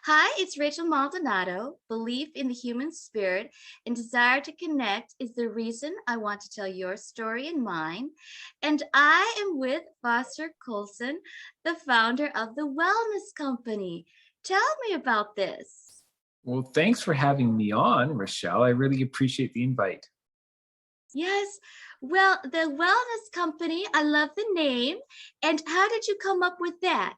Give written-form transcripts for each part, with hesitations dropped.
Hi, it's Rachel Maldonado. Belief in the human spirit and desire to connect is the reason I want to tell your story and mine. And I am with Foster Coulson, the founder of the Wellness Company. Tell me about this. Well, thanks for having me on, Rochelle. I really appreciate the invite. Yes, well, the Wellness Company, I love the name. And how did you come up with that?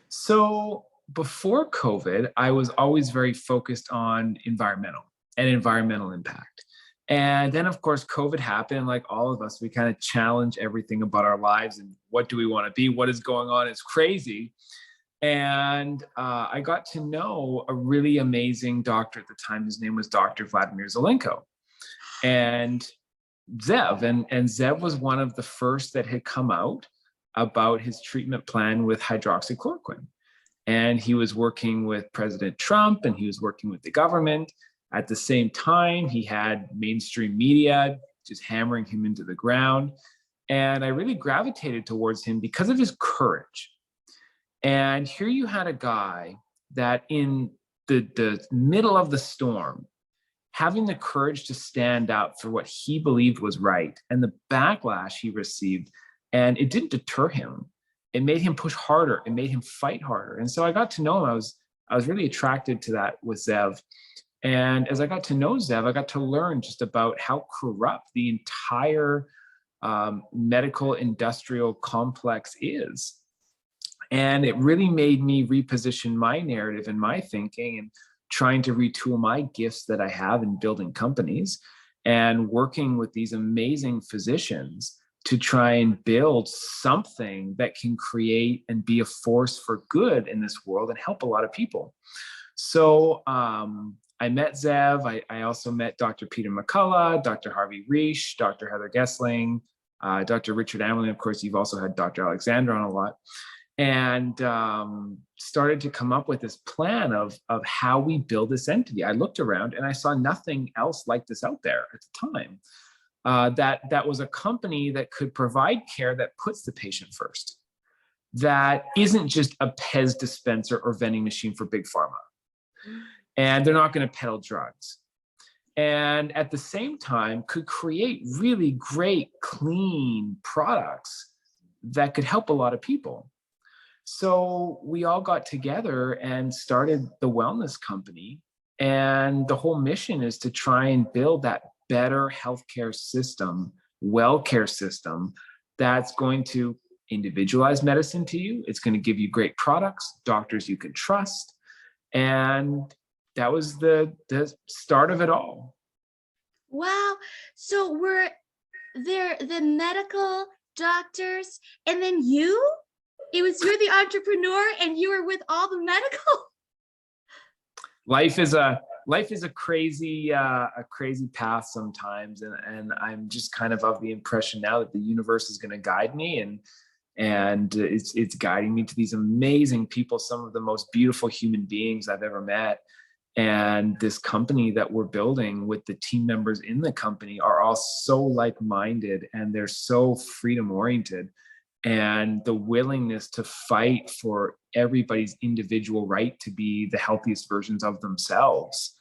So, before COVID, I was always very focused on environmental impact. And then, of course, COVID happened. Like all of us, we kind of challenge everything about our lives and what do we want to be? What is going on? It's crazy. And I got to know a really amazing doctor at the time. His name was Dr. Vladimir Zelenko. And and Zev was one of the first that had come out about his treatment plan with hydroxychloroquine. And he was working with President Trump and he was working with the government. At the same time, he had mainstream media just hammering him into the ground. And I really gravitated towards him because of his courage. And here you had a guy that in the middle of the storm, having the courage to stand up for what he believed was right and the backlash he received, and it didn't deter him. It made him push harder. It made him fight harder. And so I got to know him. I was really attracted to that with Zev. And as I got to know Zev, I got to learn just about how corrupt the entire medical industrial complex is. And it really made me reposition my narrative and my thinking and trying to retool my gifts that I have in building companies and working with these amazing physicians to try and build something that can create and be a force for good in this world and help a lot of people. So I met Zev. I also met Dr. Peter McCullough, Dr. Harvey Reish, Dr. Heather Gessling, Dr. Richard Amerling. Of course, you've also had Dr. Alexander on a lot. And started to come up with this plan of how we build this entity. I looked around and I saw nothing else like this out there at the time. That was a company that could provide care that puts the patient first, that isn't just a Pez dispenser or vending machine for big pharma. And they're not going to peddle drugs. And at the same time, could create really great, clean products that could help a lot of people. So we all got together and started the Wellness Company. And the whole mission is to try and build that better healthcare system, well care system that's going to individualize medicine to you. It's going to give you great products, doctors you can trust. And that was the start of it all. Wow. So were there the medical doctors and then you? You're the entrepreneur and you were with all the medical. Life is a crazy path sometimes, and I'm just kind of the impression now that the universe is going to guide me, and it's guiding me to these amazing people, some of the most beautiful human beings I've ever met. And this company that we're building with the team members in the company are all so like-minded and they're so freedom oriented. And the willingness to fight for everybody's individual right to be the healthiest versions of themselves.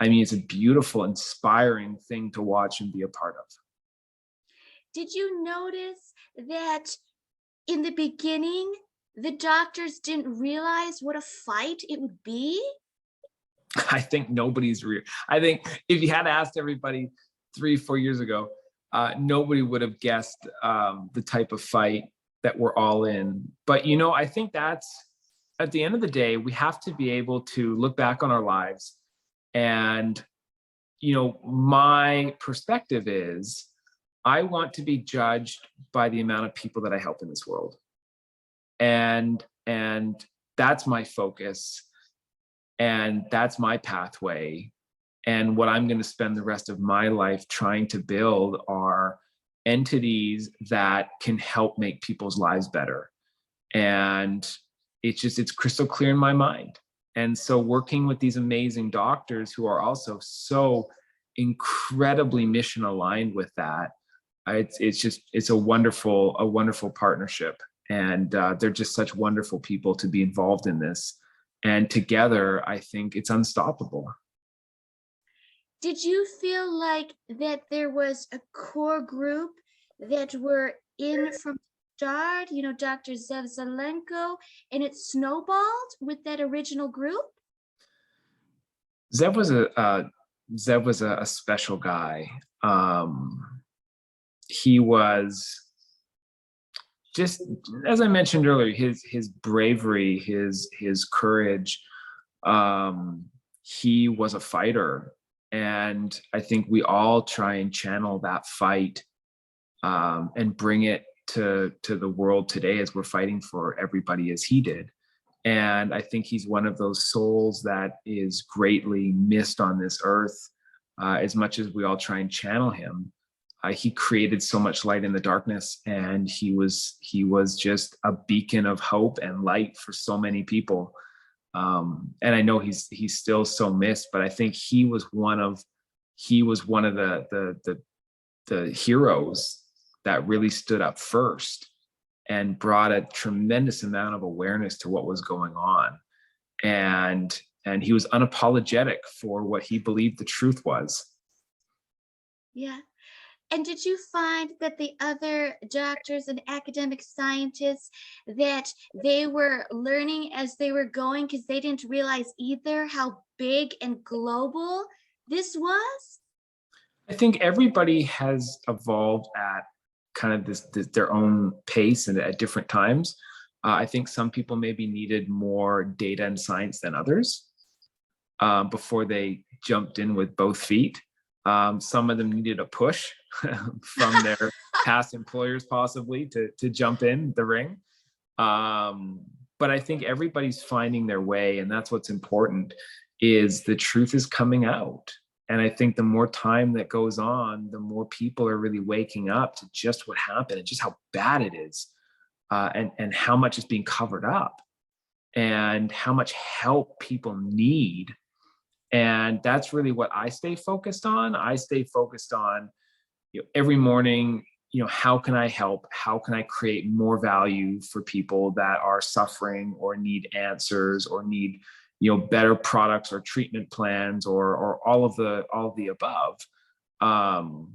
I mean, it's a beautiful, inspiring thing to watch and be a part of. Did you notice that in the beginning, the doctors didn't realize what a fight it would be? I think nobody's real. I think if you had asked everybody 3-4 years ago, nobody would have guessed the type of fight that we're all in. But, I think that's, at the end of the day, we have to be able to look back on our lives. And, my perspective is I want to be judged by the amount of people that I help in this world. And that's my focus. And that's my pathway. And what I'm going to spend the rest of my life trying to build are entities that can help make people's lives better. And it's crystal clear in my mind. And so working with these amazing doctors who are also so incredibly mission aligned with that, it's a wonderful partnership. And they're just such wonderful people to be involved in this. And together, I think it's unstoppable. Did you feel like that there was a core group that were in from the start, Dr. Zev Zelenko, and it snowballed with that original group? Zev was a special guy. He was just, as I mentioned earlier, his bravery, his courage. He was a fighter, and I think we all try and channel that fight, and bring it to the world today as we're fighting for everybody as he did. And I think he's one of those souls that is greatly missed on this earth. As much as we all try and channel him, he created so much light in the darkness, and he was just a beacon of hope and light for so many people. And I know he's still so missed, but I think he was one of the heroes that really stood up first and brought a tremendous amount of awareness to what was going on. And he was unapologetic for what he believed the truth was. Yeah. And did you find that the other doctors and academic scientists that they were learning as they were going because they didn't realize either how big and global this was? I think everybody has evolved at kind of this their own pace and at different times. I think some people maybe needed more data and science than others, before they jumped in with both feet. Some of them needed a push from their past employers, possibly, to jump in the ring. But I think everybody's finding their way, and that's what's important. Is the truth is coming out, and I think the more time that goes on, the more people are really waking up to just what happened and just how bad it is, and how much is being covered up, and how much help people need. And that's really what I stay focused on. I stay focused on, every morning, how can I help? How can I create more value for people that are suffering or need answers or need, better products or treatment plans, or all of the above, um,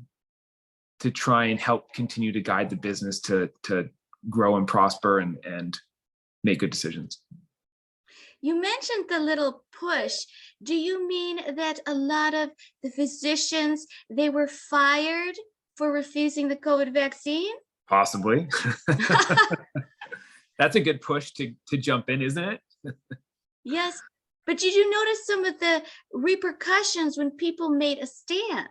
to try and help continue to guide the business to grow and prosper and make good decisions. You mentioned the little push. Do you mean that a lot of the physicians they were fired for refusing the COVID vaccine? Possibly. That's a good push to jump in, isn't it? Yes. But did you notice some of the repercussions when people made a stand?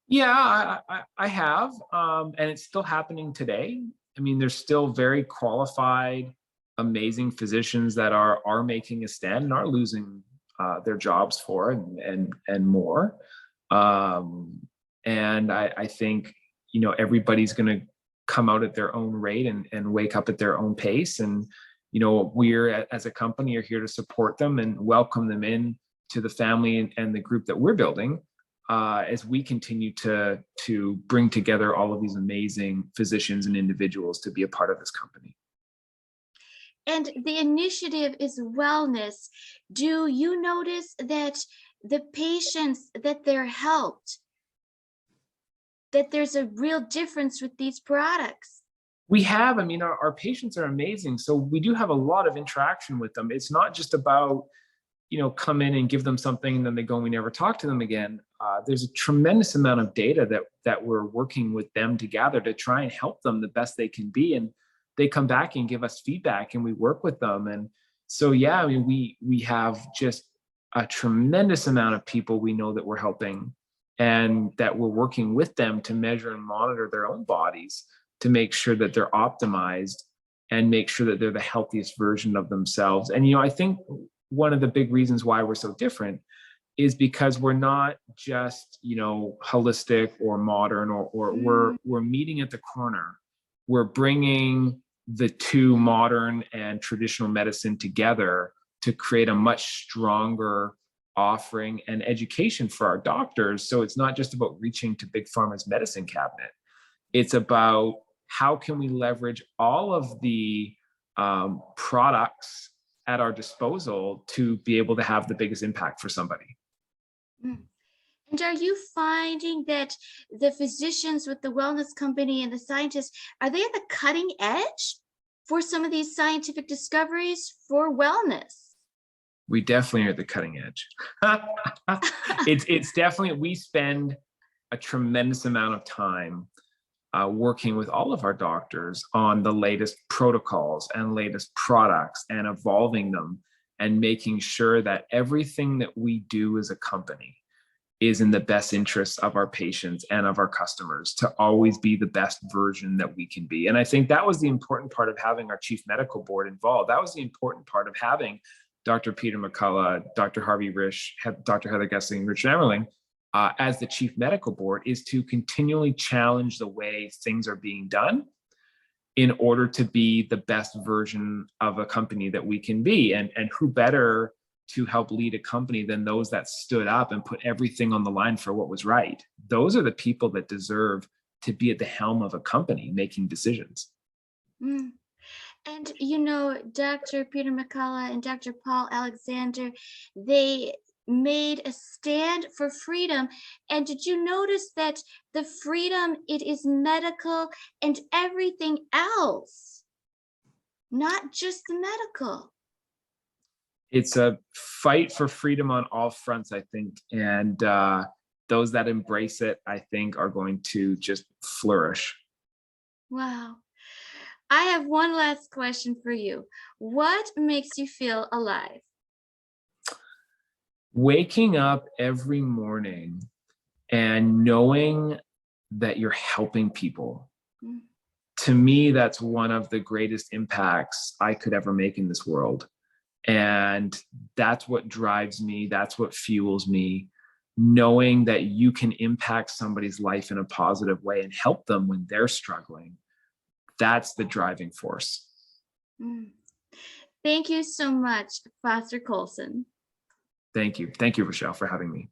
Yeah, I have, and it's still happening today. I mean, there's still very qualified, amazing physicians that are making a stand and are losing, their jobs for it, and more. Um, and I think, everybody's going to come out at their own rate, and wake up at their own pace. And we're, as a company, are here to support them and welcome them in to the family, and the group that we're building, as we continue to bring together all of these amazing physicians and individuals to be a part of this company. And the initiative is wellness. Do you notice that the patients that they're helped, that there's a real difference with these products? We have, I mean, our patients are amazing. So we do have a lot of interaction with them. It's not just about, come in and give them something and then they go and we never talk to them again. There's a tremendous amount of data that we're working with them to gather to try and help them the best they can be. And they come back and give us feedback, and we work with them. And so, yeah, I mean, we have just a tremendous amount of people we know that we're helping, and that we're working with them to measure and monitor their own bodies to make sure that they're optimized and make sure that they're the healthiest version of themselves. And, I think one of the big reasons why we're so different is because we're not just, holistic or modern, or we're Mm. meeting at the corner. We're bringing the two, modern and traditional medicine, together to create a much stronger offering and education for our doctors. So it's not just about reaching to big pharma's medicine cabinet. It's about how can we leverage all of the, products at our disposal to be able to have the biggest impact for somebody. Mm. And are you finding that the physicians with the wellness company and the scientists, are they at the cutting edge for some of these scientific discoveries for wellness? We definitely are at the cutting edge. It's definitely, we spend a tremendous amount of time working with all of our doctors on the latest protocols and latest products and evolving them and making sure that everything that we do as a company is in the best interests of our patients and of our customers to always be the best version that we can be. And I think that was the important part of having our chief medical board involved. That was the important part of having Dr. Peter McCullough, Dr. Harvey Risch, Dr. Heather Gessing, Richard Emmerling, as the chief medical board, is to continually challenge the way things are being done in order to be the best version of a company that we can be. And who better to help lead a company than those that stood up and put everything on the line for what was right? Those are the people that deserve to be at the helm of a company making decisions. Mm. And Dr. Peter McCullough and Dr. Paul Alexander, they made a stand for freedom. And did you notice that the freedom, it is medical and everything else, not just the medical? It's a fight for freedom on all fronts, I think. And those that embrace it, I think, are going to just flourish. Wow. I have one last question for you. What makes you feel alive? Waking up every morning and knowing that you're helping people, Mm. to me, that's one of the greatest impacts I could ever make in this world. And that's what drives me. That's what fuels me. Knowing that you can impact somebody's life in a positive way and help them when they're struggling. That's the driving force. Mm. Thank you so much, Foster Coulson. Thank you. Thank you, Rochelle, for having me.